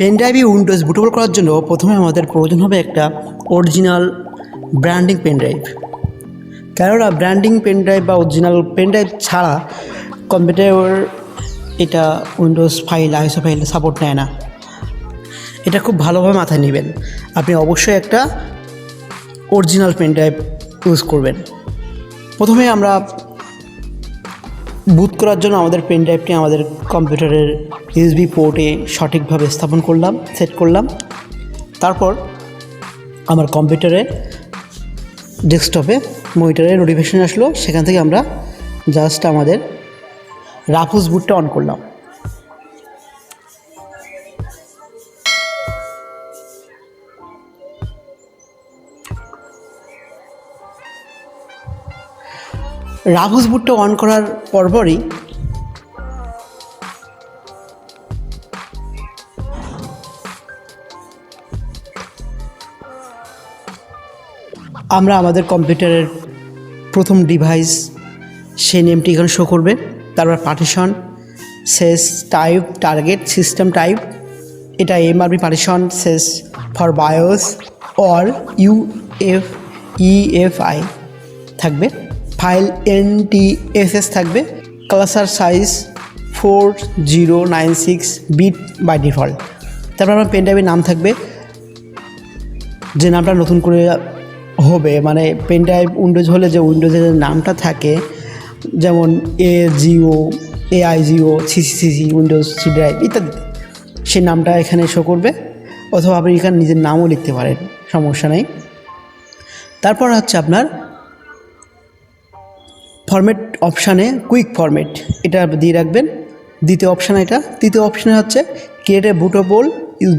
Pen ড্রাইভে Windows bootable করার জন্য প্রথমে আমাদের প্রয়োজন হবে একটা অরিজিনাল ব্র্যান্ডিং পেন ড্রাইভ। কেননা ব্র্যান্ডিং পেন ড্রাইভ বা অরিজিনাল পেন ড্রাইভ ছাড়া কম্পিউটার এটা Windows file ISO file support নেয় না। এটা খুব ভালোভাবে মাথায় নেবেন। আপনি অবশ্যই একটা অরিজিনাল পেন ড্রাইভ ইউজ করবেন। প্রথমে আমরা বুট করার জন্য আমাদের পেন ড্রাইভটি আমাদের কম্পিউটারের ইউএসবি পোর্টে সঠিকভাবে স্থাপন করলাম, সেট করলাম। তারপর আমার কম্পিউটারে ডেস্কটপে মনিটরে নোটিফিকেশন আসলো, সেখান থেকে আমরা জাস্ট আমাদের রাফুস বুটটা অন করলাম। রাফুস বুটটা অন করার পরপরই আমরা আমাদের কম্পিউটারের প্রথম ডিভাইস সেই নেমটি এখানে শো করবে। তারপর পার্টিশন, সেস, টাইপ, টার্গেট, সিস্টেম টাইপ, এটা এমআরবি পার্টিশন, সেস ফর বায়োস অর ইউএফআই থাকবে, ফাইল NTFS থাকবে, cluster size 4096 bit by default. তারপর আমার পেন ড্রাইভের নাম থাকবে, যে নামটা নতুন করে হবে, মানে পেন ড্রাইভ উইন্ডোজ হলে যে উইন্ডোজের নামটা থাকে, যেমন AGO, AIGO, CCC, Windows C drive ইত্যাদি, সেই নামটা এখানে শো করবে। অথবা আপনি এখানে নিজের নামও লিখতে পারেন, সমস্যা নেই। তারপর হচ্ছে আপনার ফরম্যাট অপশানে কুইক ফরম্যাট এটা দিয়ে রাখবেন। দ্বিতীয় অপশান এটা। তৃতীয় অপশানে হচ্ছে create a bootable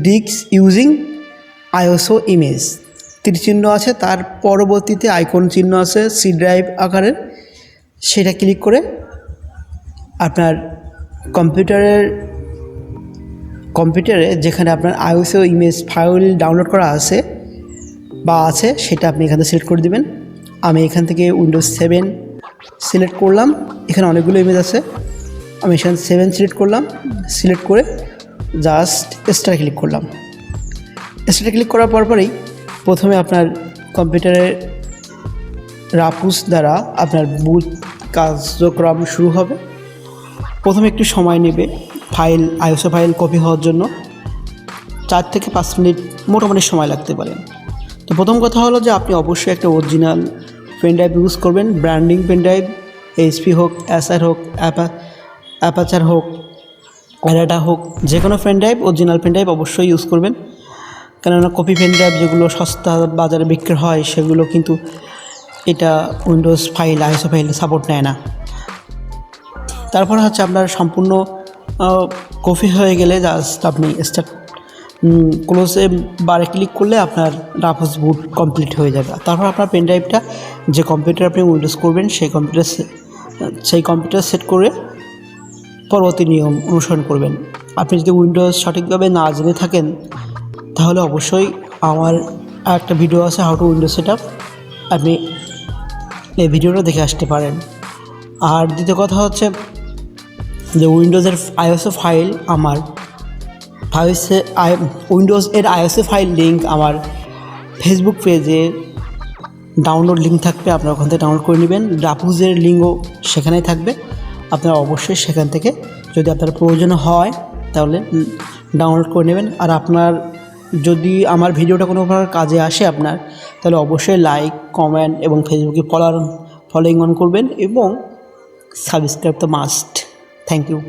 disk using ISO image, তীর চিহ্ন আছে, তার পরবর্তীতে আইকন চিহ্ন আছে সি ড্রাইভ আকারের, সেটা ক্লিক করে আপনার কম্পিউটারে যেখানে আপনার আইএসও ইমেজ ফাইল ডাউনলোড করা আছে বা আছে, সেটা আপনি এখানে সিলেক্ট করে দেবেন। আমি এখান থেকে উইন্ডোজ 7 সিলেক্ট করলাম। এখানে অনেকগুলো ইমেজ আছে, আমি এখানে 7 সিলেক্ট করলাম। সিলেক্ট করে জাস্ট স্টার ক্লিক করলাম। স্টার ক্লিক করার পরপরই প্রথমে আপনার কম্পিউটারের রাফুস দ্বারা আপনার বুট কার্যক্রম শুরু হবে। প্রথমে একটু সময় নেবে ফাইল আইএসও ফাইল কপি হওয়ার জন্য, 4 থেকে 5 মিনিট মোটামুটি সময় লাগতে পারে। তো প্রথম কথা হলো যে আপনি অবশ্যই একটা অরিজিনাল পেন ড্রাইভ ইউজ করবেন। ব্র্যান্ডিং পেন ড্রাইভ, HP হোক, SR হোক, অ্যাপাচার হোক, অ্যাডাটা হোক, যে কোনো pen drive, original pen drive অবশ্যই ইউজ করবেন। কেননা কপি পেন ড্রাইভ যেগুলো সস্তা বাজারে বিক্রি হয়, সেগুলো কিন্তু এটা Windows file ISO file support নেয় না। তারপর হচ্ছে আপনার সম্পূর্ণ কপি হয়ে গেলে জাস্ট আপনি স্টার্ট ক্লোজে বারে ক্লিক করলে আপনার রাফুস বুট কমপ্লিট হয়ে যাবে। তারপর আপনার পেন ড্রাইভটা যে কম্পিউটার আপনি উইন্ডোজ করবেন সেই কম্পিউটার সেট করে পরবর্তী নিয়ম অনুসরণ করবেন। আপনি যদি উইন্ডোজ সঠিকভাবে না জেনে থাকেন, তাহলে অবশ্যই আমার একটা ভিডিও আছে how to Windows set up, আপনি এই ভিডিওটা দেখে আসতে পারেন। আর দ্বিতীয় কথা হচ্ছে যে উইন্ডোজের আইএসও ফাইল উইন্ডোজ এর আইএসও ফাইল লিঙ্ক আমার ফেসবুক পেজে ডাউনলোড লিঙ্ক থাকবে, আপনারা ওখান থেকে ডাউনলোড করে নেবেন। রাফুসের লিঙ্কও সেখানেই থাকবে, আপনারা অবশ্যই সেখান থেকে যদি আপনার প্রয়োজন হয় তাহলে ডাউনলোড করে নেবেন। আর আপনার যদি আমার ভিডিওটা কোনো প্রকার কাজে আসে আপনার, তাহলে অবশ্যই লাইক, কমেন্ট এবং ফেসবুকে ফলোইং অন করবেন এবং সাবস্ক্রাইব তো মাস্ট। Thank you.